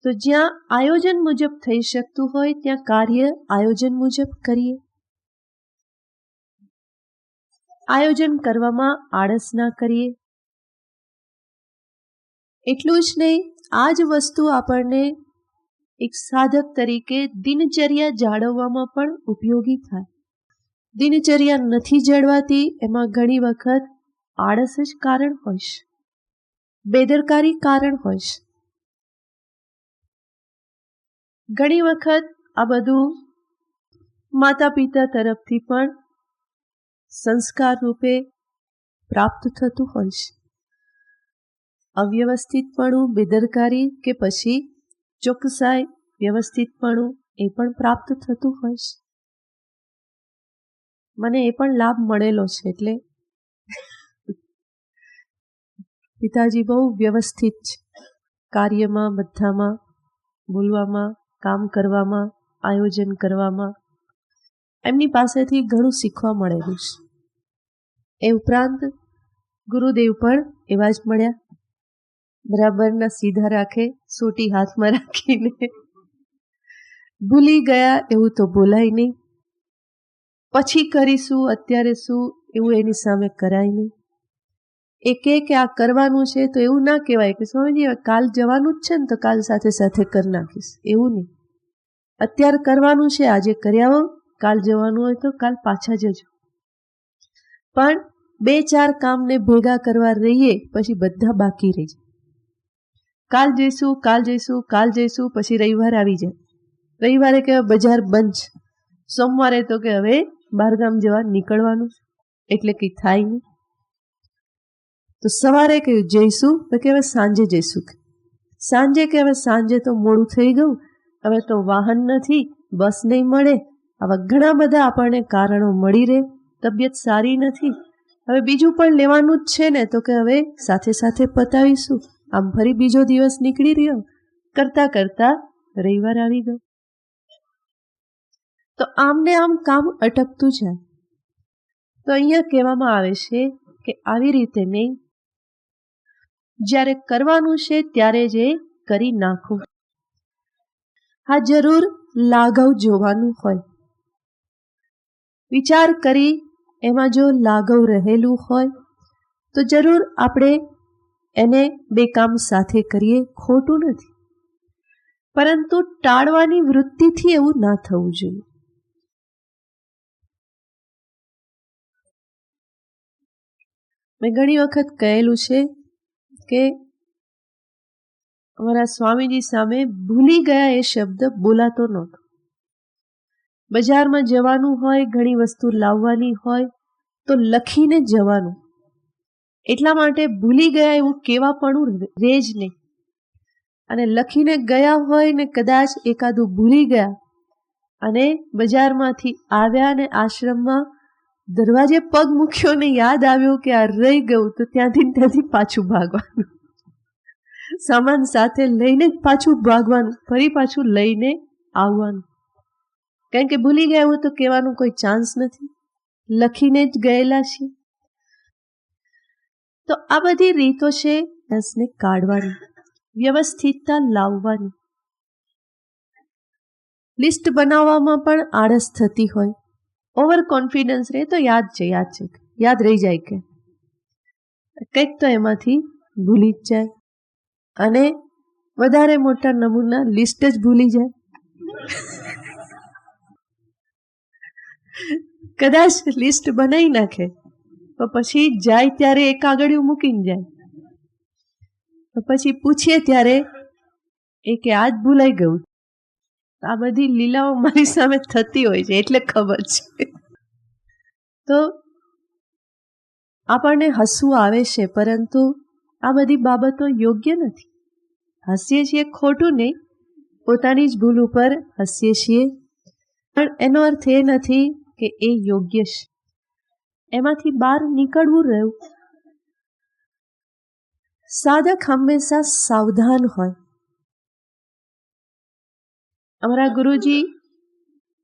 તો જ્યાં આયોજન મુજબ થઈ શકતું હોય ત્યાં કાર્ય આયોજન મુજબ કરીએ. આયોજન કરવામાં આળસ ના કરીએ. એટલું જ નહીં, આ જ વસ્તુ આપણને એક સાધક તરીકે દિનચર્યા જાળવવામાં પણ ઉપયોગી થાય. દિનચર્યા નથી જળવાતી, એમાં ઘણી વખત આળસ જ કારણ હોય છે, બેદરકારી કારણ હોય છે. ઘણી વખત આ બધું માતા પિતા તરફથી પણ સંસ્કાર રૂપે પ્રાપ્ત થતું હોય છે. અવ્યવસ્થિતપણું, બેદરકારી કે પછી ચોકસાઈ, વ્યવસ્થિતપણું એ પણ પ્રાપ્ત થતું હોય છે. મને એ પણ લાભ મળેલો છે. એટલે પિતાજી બહુ વ્યવસ્થિત છે, કાર્યમાં, બધામાં, બોલવામાં, કામ કરવામાં, આયોજન કરવામાં. એમની પાસેથી ઘણું શીખવા મળેલું છે. એ ઉપરાંત ગુરુદેવ પણ એવા જ મળ્યા, બરાબરના સીધા રાખે, સોટી હાથમાં રાખીને. ભૂલી ગયા એવું તો બોલાય નહીં, પછી કરીશું, અત્યારે શું, એવું એની સામે કરાય નહીં. એ કે આ કરવાનું છે તો એવું ના કહેવાય કે સ્વામીજી કાલ જવાનું જ છે ને તો કાલ સાથે સાથે કરી નાખીશ, એવું નહીં. અત્યારે કરવાનું છે, આજે કરી આવો, કાલ જવાનું હોય તો કાલ પાછા જજો. પણ 2-4 કામને ભેગા કરવા રહીએ પછી બધા બાકી રહી જાય. કાલ જઈશું, કાલ જઈશું, કાલ જઈશું, પછી રવિવાર આવી જાય. રવિવારે કે બજાર બંધ, સોમવારે તો કે હવે બહારગામ જવા નીકળવાનું, એટલે કંઈ થાય નહીં. તો સવારે કે જઈશું તો કે હવે સાંજે જઈશું, સાંજે કે હવે સાંજે તો મોડું થઈ ગયું, હવે તો વાહન નથી, બસ નહીં મળે. આવા ઘણા બધા આપણને કારણો મળી રહે. તબિયત સારી નથી, હવે બીજું પણ લેવાનું જ છે ને, તો કે હવે સાથે સાથે પતાવીશું. આમ ફરી બીજો દિવસ નીકળી રહ્યો, કરતા કરતા રવિવાર આવી ગયો. તો આમને આમ કામ અટકતું જાય. તો અહીંયા કહેવામાં આવે છે કે આવી રીતે નહીં, જ્યારે કરવાનું છે ત્યારે જ કરી નાખો. હા, જરૂર લાઘવ જોવાનું હોય, વિચાર કરી એમાં જો લાઘવ રહેલું હોય તો જરૂર આપણે એને બે કામ સાથે કરીએ, ખોટું નથી. પરંતુ ટાળવાની વૃત્તિથી એવું ના થવું જોઈએ. મેં ઘણી વખત કહેલું છે કે અમારા સ્વામીજી સામે ભૂલી ગયા એ શબ્દ બોલાતો નહોતો. બજારમાં જવાનું હોય, ઘણી વસ્તુ લાવવાની હોય તો લખીને જવાનું. એટલા માટે ભૂલી ગયા એવું કહેવાપણું રહે જ નહીં. અને લખીને ગયા હોય ને કદાચ એકાદું ભૂલી ગયા અને બજારમાંથી આવ્યા ને આશ્રમમાં દરવાજે પગ મૂક્યો ને યાદ આવ્યું કે આ રહી ગયું, તો ત્યાંથી પાછું ભાગવાનું. સામાન સાથે લઈને જ પાછું ભાગવાનું, ફરી પાછું લઈને આવવાનું. કારણ કે ભૂલી ગયા એવું તો કહેવાનું કોઈ ચાન્સ નથી, લખીને જ ગયેલા છીએ. તો આ બધી રીતો છે રસને કાઢવાની. વ્યવસ્થિતતા લાવવાની. લિસ્ટ બનાવવામાં પણ આળસ થતી હોય, ઓવર કોન્ફિડન્સ રહે તો યાદ રહી જાય કે કંઈક તો એમાંથી ભૂલી જ જાય, અને વધારે મોટા નમૂના લિસ્ટ જ ભૂલી જાય. કદાચ લિસ્ટ બનાવી નાખે તો પછી જાય ત્યારે એક કાગળિયું મૂકીને જાય, તો પછી પૂછીએ ત્યારે એ કે આજ ભૂલાઈ ગયું. આ બધી લીલાઓ મારી સામે થતી હોય છે એટલે ખબર છે. તો આપણને હસવું આવે છે, પરંતુ આ બધી બાબતો યોગ્ય નથી. હસીએ છીએ ખોટું નહીં, પોતાની જ ભૂલ ઉપર હસીએ છીએ, પણ એનો અર્થ એ નથી કે એ યોગ્ય છે. એમાંથી બહાર નીકળવું રહ્યું. સાધક હંમેશા સાવધાન હોય. અમારા ગુરુજી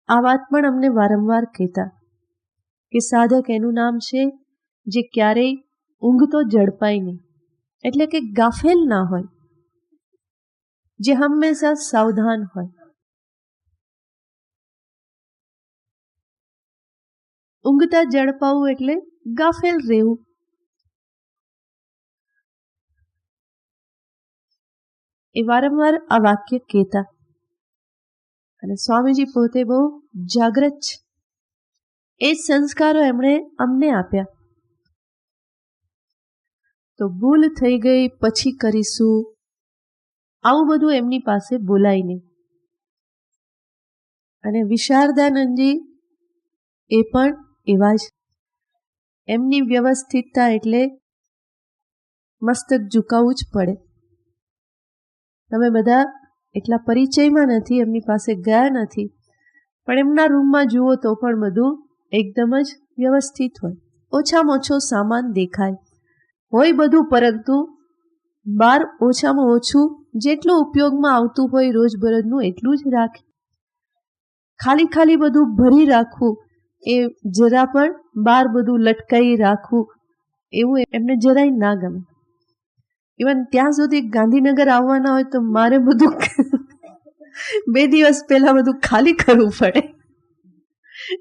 આ વાત પણ અમને વારંવાર કહેતા કે સાધક એનું નામ છે જે ક્યારેય ઊંઘતો ઝડપાય નહીં, એટલે કે ગાફેલ ના હોય, જે હંમેશા સાવધાન હોય. ઊંઘતા ઝડપાવું એટલે ગાફેલ રહેવું. એ વારંવાર આ વાક્ય કહેતા, અને સ્વામીજી પોતે બહુ જાગૃત છે. એ જ સંસ્કારો એમણે અમને આપ્યા. તો ભૂલ થઈ ગઈ પછી કરીશું, આવું બધું એમની પાસે બોલાય નહીં. અને વિશારદાનંદજી એ પણ એવા જ. એમની વ્યવસ્થિતતા એટલે મસ્તક ઝુકાવવું જ પડે. તમે બધા એટલા પરિચયમાં નથી, એમની પાસે ગયા નથી, પણ એમના રૂમમાં જુઓ તો પણ બધું એકદમ જ વ્યવસ્થિત હોય. ઓછામાં ઓછો સામાન દેખાય હોય બધું, પરંતુ બહાર ઓછામાં ઓછું જેટલું ઉપયોગમાં આવતું હોય રોજબરોજનું એટલું જ રાખે. ખાલી બધું ભરી રાખવું એ જરા પણ, બહાર બધું લટકાઈ રાખવું એવું એમને જરાય ના ગમે. ઇવન ત્યાં સુધી ગાંધીનગર આવવાના હોય તો મારે બધું 2 દિવસ પહેલા બધું ખાલી કરવું પડે,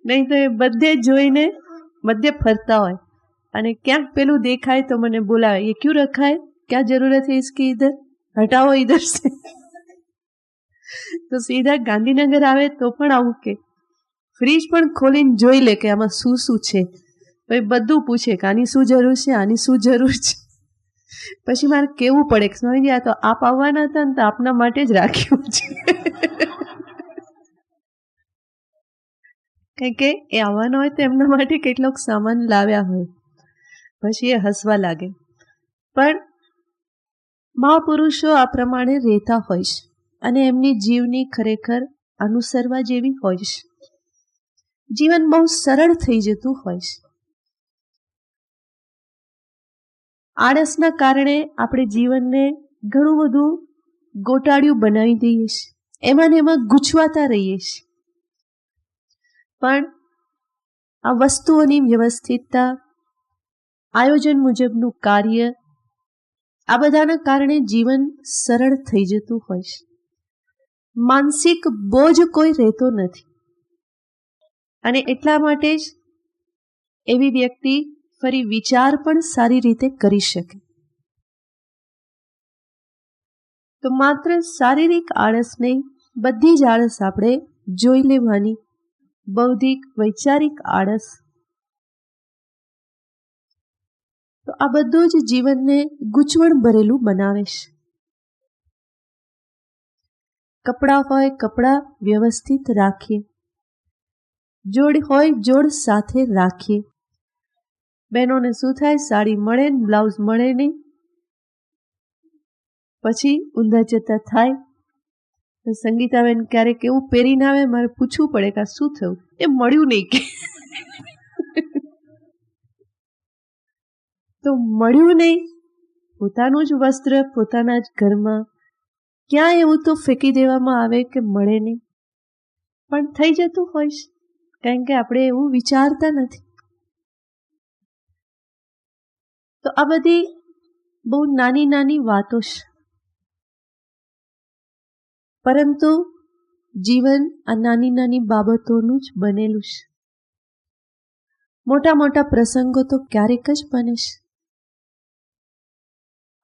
નહીં તો એ બધે જોઈને બધે ફરતા હોય, અને ક્યાંક પેલું દેખાય તો મને બોલાવે, એ ક્યું રખા હૈ, ક્યાં જરૂરત है इसकी, इधर हटाओ इधर से. તો સીધા ગાંધીનગર આવે તો પણ આવું કે ફ્રીજ પણ ખોલીને જોઈ લે કે આમાં શું શું છે. પછી બધું પૂછે કે આની શું જરૂર છે, આની શું જરૂર છે. પછી મારે કેવું પડે કે સ્વામીજી આ તો આપ આવવાના હતા ને તો આપના માટે જ રાખ્યું છે. કારણ કે એ આવવાના હોય તો એમના માટે કેટલોક સામાન લાવ્યા હોય. પછી એ હસવા લાગે. પણ મહાપુરુષો આ પ્રમાણે રહેતા હોય છે, અને એમની જીવની ખરેખર અનુસરવા જેવી હોય છે. જીવન બહુ સરળ થઈ જતું હોય છે. આળસના કારણે આપણે જીવનને ઘણું બધું ગોટાળિયું બનાવી દઈએ છીએ, એમાં ને એમાં ગૂંચવાતા રહીએ છીએ. પણ આ વસ્તુઓની વ્યવસ્થિતતા, આયોજન મુજબનું કાર્ય, આ બધાના કારણે જીવન સરળ થઈ જતું હોય છે. માનસિક બોજ કોઈ રહેતો નથી, અને એટલા માટે જ એવી વ્યક્તિ ફરી વિચાર પણ સારી રીતે કરી શકે. તો માત્ર શારીરિક આળસ નહીં, બધી જ આળસ આપણે જોઈ લેવાની. બૌદ્ધિક, વૈચારિક આળસ, તો આ બધું જ જીવનને ગૂંચવણ ભરેલું બનાવે છે. કપડાં હોય કપડાં વ્યવસ્થિત રાખીએ, જોડ હોય જોડ સાથે રાખીએ. બહેનોને શું થાય, સાડી મળે ને બ્લાઉઝ મળે નહીં, પછી ઊંધા જતા થાય. સંગીતાબેન ક્યારેક એવું પહેરીને આવે, મારે પૂછવું પડે કે આ શું થયું, એ મળ્યું નહીં કે. તો મળ્યું નહીં, પોતાનું જ વસ્ત્ર પોતાના જ ઘરમાં ક્યાં એવું તો ફેંકી દેવામાં આવે કે મળે નહીં, પણ થઈ જતું હોય છે, કારણ કે આપણે એવું વિચારતા નથી. તો આ બધી બહુ નાની નાની વાતો છે, પરંતુ જીવન આ નાની નાની બાબતોનું જ બનેલું છે. મોટા મોટા પ્રસંગો તો ક્યારેક જ બને છે.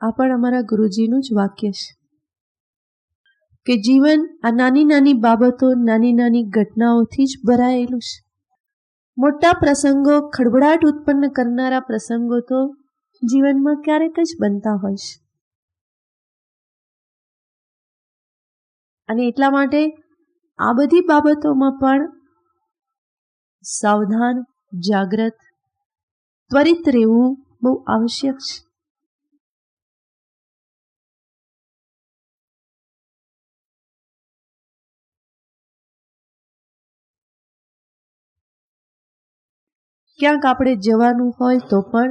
આ પણ અમારા ગુરુજીનું જ વાક્ય છે કે જીવન આ નાની નાની બાબતો, નાની નાની ઘટનાઓથી જ ભરાયેલું છે. મોટા પ્રસંગો, ખળભળાટ ઉત્પન્ન કરનારા પ્રસંગો તો જીવનમાં ક્યારેક જ બનતા હોય છે. અને એટલા માટે આ બધી બાબતોમાં પણ સાવધાન, જાગ્રત, ત્વરિત રહેવું બહુ આવશ્યક છે. ક્યાંક આપણે જવાનું હોય તો પણ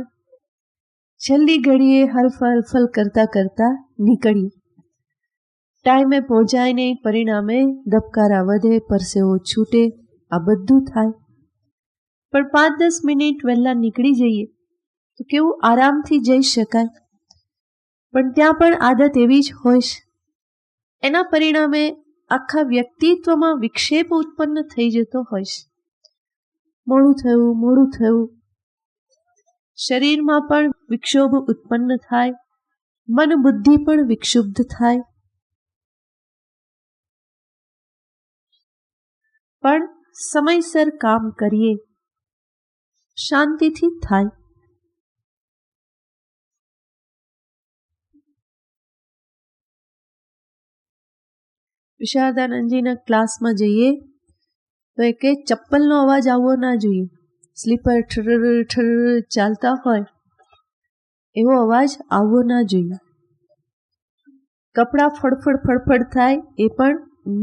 છેલ્લી ઘડીએ હલફલ કરતા કરતા નીકળીએ. ટાઈમે પહોંચાય નહીં, પરિણામે ધબકારા વધે, પરસેવો છૂટે, આ બધું થાય. પણ 5-10 મિનિટ વહેલા નીકળી જઈએ તો કેવું આરામથી જઈ શકાય. પણ ત્યાં પણ આદત એવી જ હોય છે. એના પરિણામે આખા વ્યક્તિત્વમાં વિક્ષેપ ઉત્પન્ન થઈ જતો હોય છે. મોડું થયું. શરીરમાં પણ વિક્ષોભ ઉત્પન્ન થાય, મન બુદ્ધિ પણ વિક્ષુબ્ધ થાય. પણ સમયસર કામ કરીએ, શાંતિથી થાય. વિશારદાનંદજીના ક્લાસમાં જઈએ તો એ કે ચપ્પલનો અવાજ આવવો ના જોઈએ. સ્લીપર ઠર ચાલતા હોય એવો અવાજ આવવો ના જોઈએ. કપડાં ફડફડ થાય એ પણ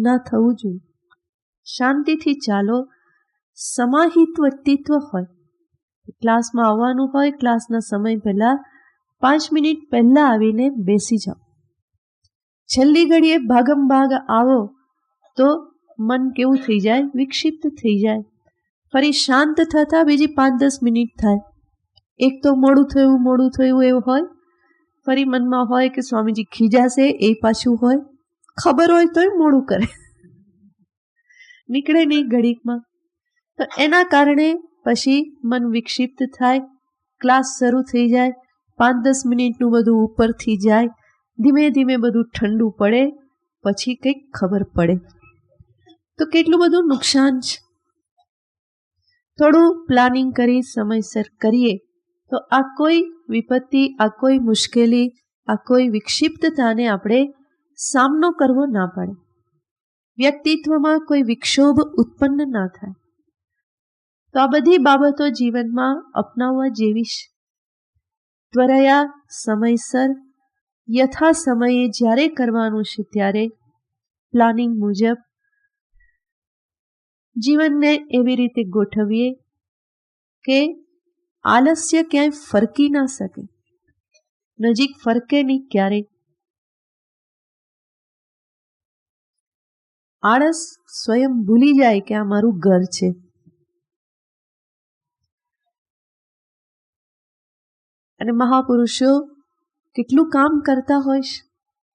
ના થવું જોઈએ. શાંતિથી ચાલો. સમાહિત વ્યક્તિત્વ હોય. ક્લાસમાં આવવાનું હોય, ક્લાસના સમય પહેલાં 5 મિનિટ પહેલાં આવીને બેસી જાઓ. છેલ્લી ઘડીએ ભાગમ ભાગ આવો તો મન કેવું થઈ જાય? વિક્ષિપ્ત થઈ જાય. ફરી શાંત થતાં બીજી 5-10 મિનિટ થાય. એક તો મોડું થયું એવું હોય, ફરી મનમાં હોય કે સ્વામીજી ખીજાશે, એ પાછું હોય. ખબર હોય તોય મોડું કરે, નીકળે નહીં ઘડીકમાં. તો એના કારણે પછી મન વિક્ષિપ્ત થાય. ક્લાસ શરૂ થઈ જાય, 5-10 મિનિટનું બધું ઉપરથી જાય, ધીમે ધીમે બધું ઠંડુ પડે, પછી કંઈક ખબર પડે તો કેટલું બધું નુકસાન છે. થોડું પ્લાનિંગ કરી સમયસર કરીએ તો આ કોઈ વિપત્તિ, આ કોઈ મુશ્કેલી, આ કોઈ વિક્ષિપ્તતાને આપણે સામનો કરવો ના પડે. વ્યક્તિત્વમાં કોઈ વિક્ષોભ ઉત્પન્ન ના થાય. તો આ બધી બાબતો જીવનમાં અપનાવવા જેવી છે. ત્વરયા, સમયસર, યથા સમયે જ્યારે કરવાનું છે ત્યારે પ્લાનિંગ મુજબ જીવનને એવી રીતે ગોઠવીએ કે આલસ્ય ક્યાંય ફરકી ના શકે, નજીક ફરકે નહીં ક્યારેય. આળસ સ્વયં ભૂલી જાય કે આ મારું ઘર છે. અને મહાપુરુષો કેટલું કામ કરતા હોય છે,